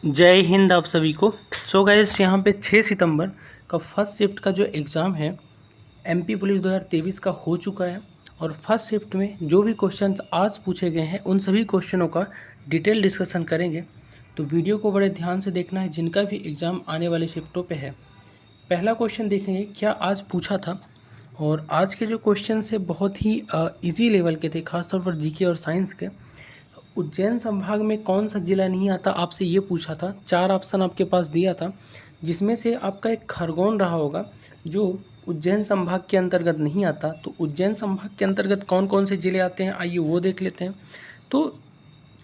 जय हिंद आप सभी को। सो गाइस, यहाँ पे 6 सितंबर का फर्स्ट शिफ्ट का जो एग्ज़ाम है एमपी पुलिस 2023 का हो चुका है। और फर्स्ट शिफ्ट में जो भी क्वेश्चंस आज पूछे गए हैं उन सभी क्वेश्चनों का डिटेल डिस्कशन करेंगे। तो वीडियो को बड़े ध्यान से देखना है जिनका भी एग्ज़ाम आने वाले शिफ्टों पे है। पहला क्वेश्चन देखेंगे क्या आज पूछा था। और आज के जो क्वेश्चन है बहुत ही ईजी लेवल के थे, खासतौर पर जीके और साइंस के। उज्जैन संभाग में कौन सा जिला नहीं आता, आपसे ये पूछा था। 4 ऑप्शन आपके पास दिया था, जिसमें से आपका एक खरगोन रहा होगा जो उज्जैन संभाग के अंतर्गत नहीं आता। तो उज्जैन संभाग के अंतर्गत कौन कौन से ज़िले आते हैं, आइए वो देख लेते हैं। तो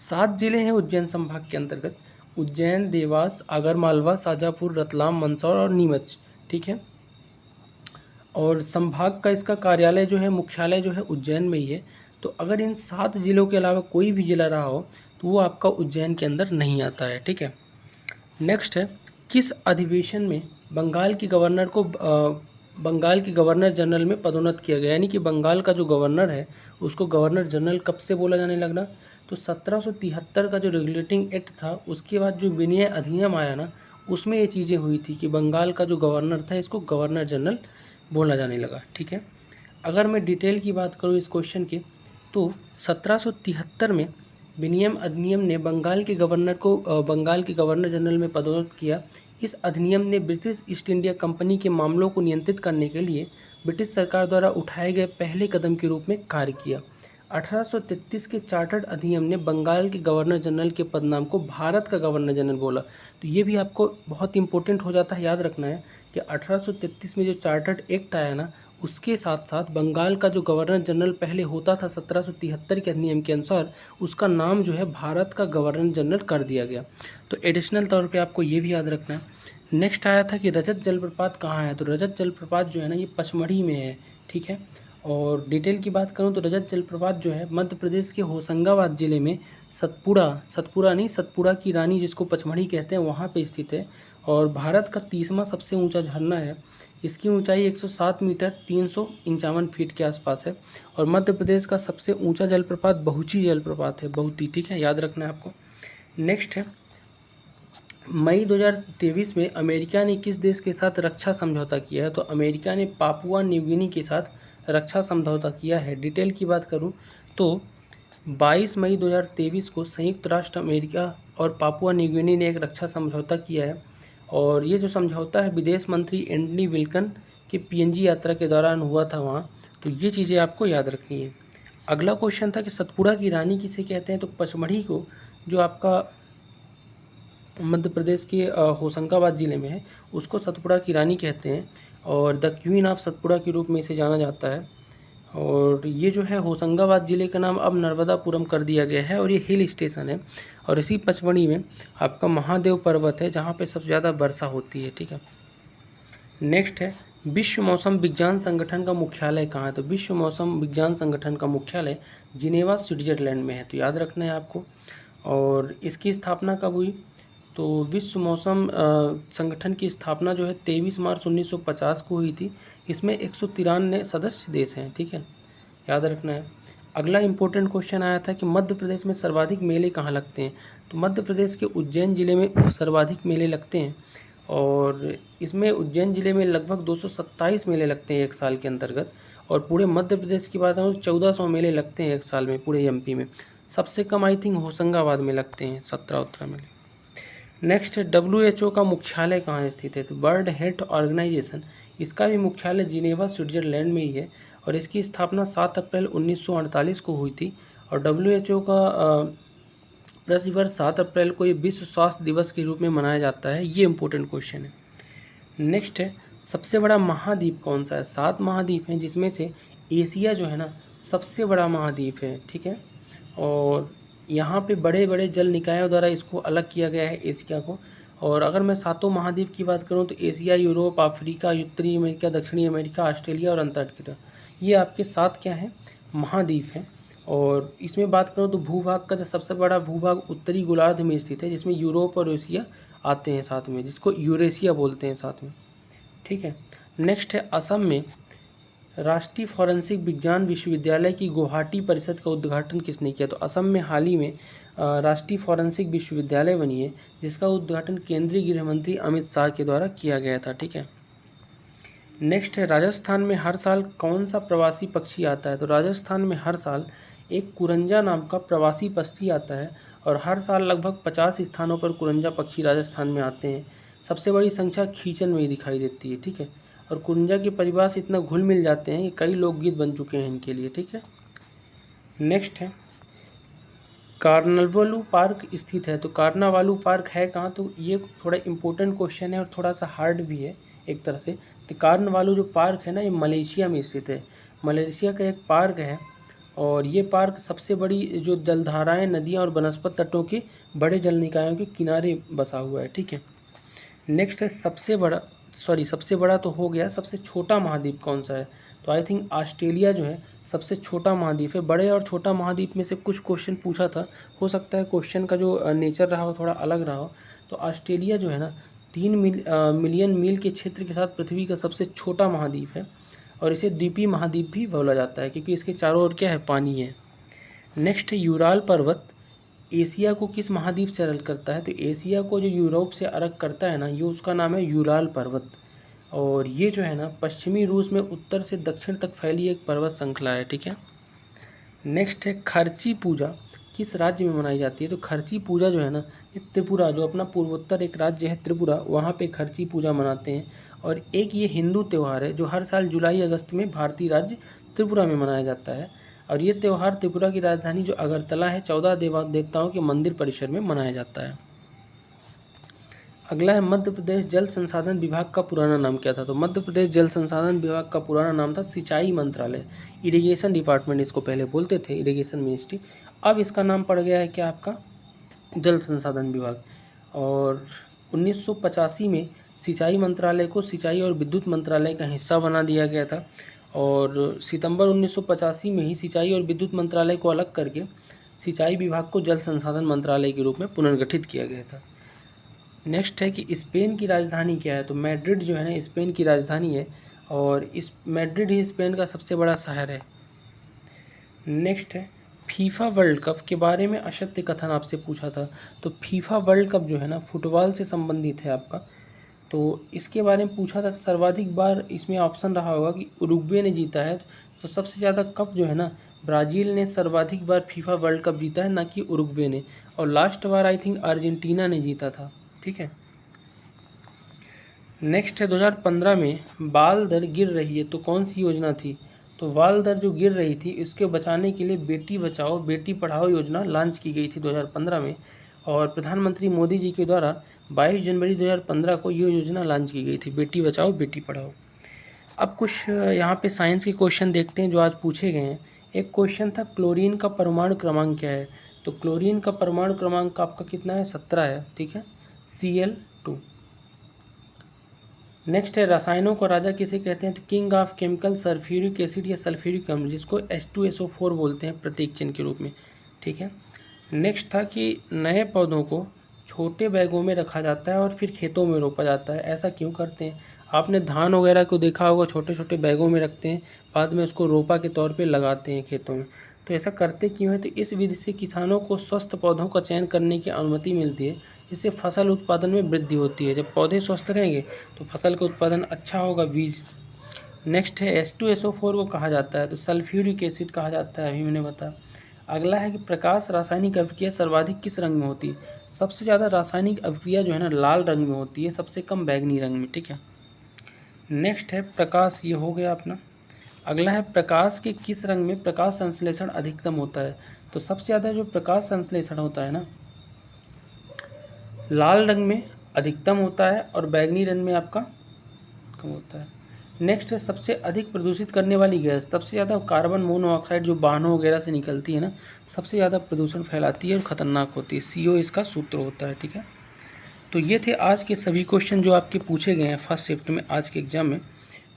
7 ज़िले हैं उज्जैन संभाग के अंतर्गत: उज्जैन, देवास, आगरमालवा, शाजापुर, रतलाम, मंदसौर और नीमच। ठीक है। और संभाग का इसका कार्यालय जो है, मुख्यालय जो है उज्जैन में ही है। तो अगर इन 7 जिलों के अलावा कोई भी ज़िला रहा हो तो वो आपका उज्जैन के अंदर नहीं आता है। ठीक है। नेक्स्ट है, किस अधिवेशन में बंगाल की गवर्नर को बंगाल की गवर्नर जनरल में पदोन्नत किया गया, यानी कि बंगाल का जो गवर्नर है उसको गवर्नर जनरल कब से बोला जाने लगा? तो 1773 का जो रेगुलेटिंग एक्ट था उसके बाद जो विनय अधिनियम आया ना, उसमें ये चीज़ें हुई थी कि बंगाल का जो गवर्नर था इसको गवर्नर जनरल बोला जाने लगा। ठीक है। अगर मैं डिटेल की बात करूँ इस क्वेश्चन की, तो 1773 में विनियम अधिनियम ने बंगाल के गवर्नर जनरल में पदोन्नत किया। इस अधिनियम ने ब्रिटिश ईस्ट इंडिया कंपनी के मामलों को नियंत्रित करने के लिए ब्रिटिश सरकार द्वारा उठाए गए पहले कदम के रूप में कार्य किया। 1833 के चार्टर्ड अधिनियम ने बंगाल के गवर्नर जनरल के पदनाम को भारत का गवर्नर जनरल बोला। तो ये भी आपको बहुत इंपॉर्टेंट हो जाता है, याद रखना है कि 1833 में जो चार्टर्ड एक्ट आया ना, उसके साथ साथ बंगाल का जो गवर्नर जनरल पहले होता था 1773 के अधिनियम के अनुसार, उसका नाम जो है भारत का गवर्नर जनरल कर दिया गया। तो एडिशनल तौर पे आपको ये भी याद रखना है। नेक्स्ट आया था कि रजत जलप्रपात कहाँ है। तो रजत जलप्रपात जो है ना, ये पचमढ़ी में है। ठीक है। और डिटेल की बात करूँ तो रजत जलप्रपात जो है मध्य प्रदेश के होशंगाबाद जिले में सतपुड़ा की रानी, जिसको पचमढ़ी कहते हैं, वहाँ पे स्थित है। और भारत का 30वां सबसे ऊंचा झरना है। इसकी ऊंचाई 107 मीटर 351 फीट के आसपास है। और मध्य प्रदेश का सबसे ऊंचा जलप्रपात बहुची जलप्रपात है, बहुती। ठीक है, याद रखना है आपको। नेक्स्ट है, मई 2023 में अमेरिका ने किस देश के साथ रक्षा समझौता किया है। तो अमेरिका ने पापुआ न्यू गिनी के साथ रक्षा समझौता किया है। डिटेल की बात करूं तो 22 मई 2023 को संयुक्त राष्ट्र अमेरिका और पापुआ न्यू गिनी ने एक रक्षा समझौता किया है। और ये जो समझौता है विदेश मंत्री एंटनी विल्सन की पीएनजी यात्रा के दौरान हुआ था वहाँ। तो ये चीज़ें आपको याद रखनी है। अगला क्वेश्चन था कि सतपुड़ा की रानी किसे कहते हैं। तो पचमढ़ी को, जो आपका मध्य प्रदेश के होशंगाबाद ज़िले में है, उसको सतपुड़ा की रानी कहते हैं। और द क्वीन ऑफ सतपुड़ा के रूप में इसे जाना जाता है। और ये जो है होशंगाबाद ज़िले का नाम अब नर्मदापुरम कर दिया गया है। और ये हिल स्टेशन है। और इसी पचमढ़ी में आपका महादेव पर्वत है जहाँ पे सबसे ज़्यादा वर्षा होती है। ठीक है। नेक्स्ट है, विश्व मौसम विज्ञान संगठन का मुख्यालय कहाँ है। तो विश्व मौसम विज्ञान संगठन का मुख्यालय जिनेवा, स्विट्जरलैंड में है। तो याद रखना है आपको। और इसकी स्थापना कब हुई। तो विश्व मौसम संगठन की स्थापना जो है 23 मार्च 1950 को हुई थी। इसमें 193 सदस्य देश हैं। ठीक है, याद रखना है। अगला इंपॉर्टेंट क्वेश्चन आया था कि मध्य प्रदेश में सर्वाधिक मेले कहाँ लगते हैं। तो मध्य प्रदेश के उज्जैन जिले में सर्वाधिक मेले लगते हैं। और इसमें उज्जैन जिले में लगभग 227 मेले लगते हैं एक साल के अंतर्गत। और पूरे मध्य प्रदेश की बात करूँ तो 1400 मेले लगते हैं एक साल में पूरे एमपी में। सबसे कम आई थिंक होशंगाबाद में लगते हैं, 17 मेले। नेक्स्ट है, WHO का मुख्यालय कहाँ स्थित है। तो वर्ल्ड हेल्थ ऑर्गेनाइजेशन, इसका भी मुख्यालय जिनेवा, स्विट्जरलैंड में ही है। और इसकी स्थापना 7 अप्रैल 1948 को हुई थी। और WHO का प्रतिवर्ष 7 अप्रैल को ये विश्व स्वास्थ्य दिवस के रूप में मनाया जाता है। ये इंपॉर्टेंट क्वेश्चन है। नेक्स्ट है, सबसे बड़ा महाद्वीप कौन सा है। 7 महाद्वीप हैं जिसमें से एशिया जो है ना सबसे बड़ा महाद्वीप है। ठीक है। और यहाँ पे बड़े बड़े जल निकायों द्वारा इसको अलग किया गया है एशिया को। और अगर मैं 7 महाद्वीप की बात करूँ तो एशिया, यूरोप, अफ्रीका, उत्तरी अमेरिका, दक्षिणी अमेरिका, ऑस्ट्रेलिया और अंटार्कटिका, ये आपके 7 क्या हैं, महाद्वीप हैं। और इसमें बात करूँ तो भूभाग का जो सबसे बड़ा भूभाग उत्तरी गोलार्ध में स्थित है, जिसमें यूरोप और एशिया आते हैं साथ में, जिसको यूरेशिया बोलते हैं साथ में। ठीक है। नेक्स्ट है, असम में राष्ट्रीय फॉरेंसिक विज्ञान विश्वविद्यालय की गुवाहाटी परिषद का उद्घाटन किसने किया। तो असम में हाल ही में राष्ट्रीय फॉरेंसिक विश्वविद्यालय बनी है, जिसका उद्घाटन केंद्रीय गृह मंत्री अमित शाह के द्वारा किया गया था। ठीक है। नेक्स्ट है, राजस्थान में हर साल कौन सा प्रवासी पक्षी आता है? तो राजस्थान में हर साल एक कुरंजा नाम का प्रवासी पक्षी आता है और हर साल लगभग 50 स्थानों पर कुरंजा पक्षी राजस्थान में आते हैं। सबसे बड़ी संख्या खींचन में ही दिखाई देती है। ठीक है। और कुरंजा के परिवार से इतना घुल मिल जाते हैं कि कई लोकगीत बन चुके हैं इनके लिए। ठीक है। नेक्स्ट है, कार्नावालू पार्क स्थित है। तो कार्नावालू पार्क है कहाँ? तो ये थोड़ा इम्पोर्टेंट क्वेश्चन है और थोड़ा सा हार्ड भी है एक तरह से। तो कार्नावालू जो पार्क है ना, ये मलेशिया में स्थित है। मलेशिया का एक पार्क है और ये पार्क सबसे बड़ी जो जलधाराएं, नदियाँ और वनस्पत तटों के बड़े जल निकायों के किनारे बसा हुआ है। ठीक है। नेक्स्ट है, सबसे बड़ा तो हो गया, सबसे छोटा महाद्वीप कौन सा है? तो आई थिंक ऑस्ट्रेलिया जो है सबसे छोटा महाद्वीप है। बड़े और छोटा महाद्वीप में से कुछ क्वेश्चन पूछा था, हो सकता है क्वेश्चन का जो नेचर रहा हो थोड़ा अलग रहा हो। तो ऑस्ट्रेलिया जो है ना 3 मिलियन मील के क्षेत्र के साथ पृथ्वी का सबसे छोटा महाद्वीप है और इसे द्वीपीय महाद्वीप भी बोला जाता है क्योंकि इसके चारों ओर क्या है? पानी है। नेक्स्ट है, यूराल पर्वत एशिया को किस महाद्वीप से अलग करता है? तो एशिया को जो यूरोप से अलग करता है ना, ये उसका नाम है यूराल पर्वत। और ये जो है ना पश्चिमी रूस में उत्तर से दक्षिण तक फैली एक पर्वत श्रृंखला है। ठीक है। नेक्स्ट है, खर्ची पूजा किस राज्य में मनाई जाती है? तो खर्ची पूजा जो है ना, ये त्रिपुरा, जो अपना पूर्वोत्तर एक राज्य है त्रिपुरा, वहाँ पे खर्ची पूजा मनाते हैं। और एक ये हिंदू त्यौहार है जो हर साल जुलाई अगस्त में भारतीय राज्य त्रिपुरा में मनाया जाता है। और ये त्यौहार त्रिपुरा की राजधानी जो अगरतला है 14 देवताओं के मंदिर परिसर में मनाया जाता है। अगला है, मध्य प्रदेश जल संसाधन विभाग का पुराना नाम क्या था? तो मध्य प्रदेश जल संसाधन विभाग का पुराना नाम था सिंचाई मंत्रालय। इरिगेशन डिपार्टमेंट इसको पहले बोलते थे, इरिगेशन मिनिस्ट्री। अब इसका नाम पड़ गया है क्या आपका? जल संसाधन विभाग। और 1985 में सिंचाई मंत्रालय को सिंचाई और विद्युत मंत्रालय का हिस्सा बना दिया गया था और सितंबर 1985 में ही सिंचाई और विद्युत मंत्रालय को अलग करके सिंचाई विभाग को जल संसाधन मंत्रालय के रूप में पुनर्गठित किया गया था। नेक्स्ट है कि स्पेन की राजधानी क्या है? तो मैड्रिड जो है ना स्पेन की राजधानी है और इस मैड्रिड ही स्पेन का सबसे बड़ा शहर है। नेक्स्ट है, फीफा वर्ल्ड कप के बारे में असत्य कथन आपसे पूछा था। तो फीफा वर्ल्ड कप जो है ना फुटबॉल से संबंधित है आपका, तो इसके बारे में पूछा था। सर्वाधिक बार इसमें ऑप्शन रहा होगा कि उरुग्वे ने जीता है। तो सबसे ज़्यादा कप जो है ना ब्राज़ील ने सर्वाधिक बार फीफा वर्ल्ड कप जीता है, ना कि उरुग्वे ने। और last bar I think Argentina ने जीता था। ठीक है। नेक्स्ट है, 2015 में बाल दर गिर रही है तो कौन सी योजना थी? तो बाल दर जो गिर रही थी इसके बचाने के लिए बेटी बचाओ बेटी पढ़ाओ योजना लॉन्च की गई थी 2015 में। और प्रधानमंत्री मोदी जी के द्वारा 22 जनवरी 2015 को ये योजना लॉन्च की गई थी, बेटी बचाओ बेटी पढ़ाओ। अब कुछ यहाँ पे साइंस के क्वेश्चन देखते हैं जो आज पूछे गए हैं। एक क्वेश्चन था, क्लोरीन का परमाणु क्रमांक क्या है? तो क्लोरीन का परमाणु क्रमांक आपका कितना है? 17 है। ठीक है, Cl2। नेक्स्ट है, रसायनों का राजा किसे कहते हैं? तो king of chemical sulphuric acid या सल्फ्यूरिक अम्ल, जिसको H2SO4 बोलते हैं प्रतीक चिन्ह के रूप में। ठीक है। नेक्स्ट था कि नए पौधों को छोटे बैगों में रखा जाता है और फिर खेतों में रोपा जाता है, ऐसा क्यों करते हैं? आपने धान वगैरह को देखा होगा, छोटे छोटे बैगों में रखते हैं, बाद में उसको रोपा के तौर पे लगाते हैं खेतों में। तो ऐसा करते क्यों है? तो इस विधि से किसानों को स्वस्थ पौधों का चयन करने की अनुमति मिलती है, जिससे फसल उत्पादन में वृद्धि होती है। जब पौधे स्वस्थ रहेंगे तो फसल का उत्पादन अच्छा होगा, बीज। नेक्स्ट है, H2SO4 को कहा जाता है? तो सल्फ्यूरिक एसिड कहा जाता है, अभी मैंने बताया। अगला है कि प्रकाश रासायनिक अभिक्रिया सर्वाधिक किस रंग में होती है? सबसे ज़्यादा रासायनिक अभिक्रिया जो है ना लाल रंग में होती है, सबसे कम बैगनी रंग में। ठीक है। नेक्स्ट है प्रकाश, ये हो गया अपना। अगला है, प्रकाश के किस रंग में प्रकाश संश्लेषण अधिकतम होता है? तो सबसे ज़्यादा जो प्रकाश संश्लेषण होता है ना लाल रंग में अधिकतम होता है और बैगनी रंग में आपका कम होता है। नेक्स्ट है, सबसे अधिक प्रदूषित करने वाली गैस। सबसे ज़्यादा कार्बन मोनोऑक्साइड जो वाहनों वगैरह से निकलती है ना, सबसे ज़्यादा प्रदूषण फैलाती है और ख़तरनाक होती है। CO इसका सूत्र होता है। ठीक है। तो ये थे आज के सभी क्वेश्चन जो आपके पूछे गए हैं फर्स्ट शिफ्ट में आज के एग्ज़ाम में।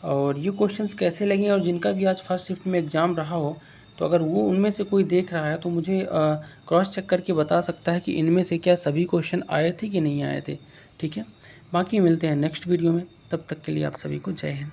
और ये क्वेश्चंस कैसे लगे और जिनका भी आज फर्स्ट शिफ्ट में एग्ज़ाम रहा हो, तो अगर वो उनमें से कोई देख रहा है तो मुझे क्रॉस चेक करके बता सकता है कि इनमें से क्या सभी क्वेश्चन आए थे कि नहीं आए थे। ठीक है। बाकी मिलते हैं नेक्स्ट वीडियो में, तब तक के लिए आप सभी को जय हिंद।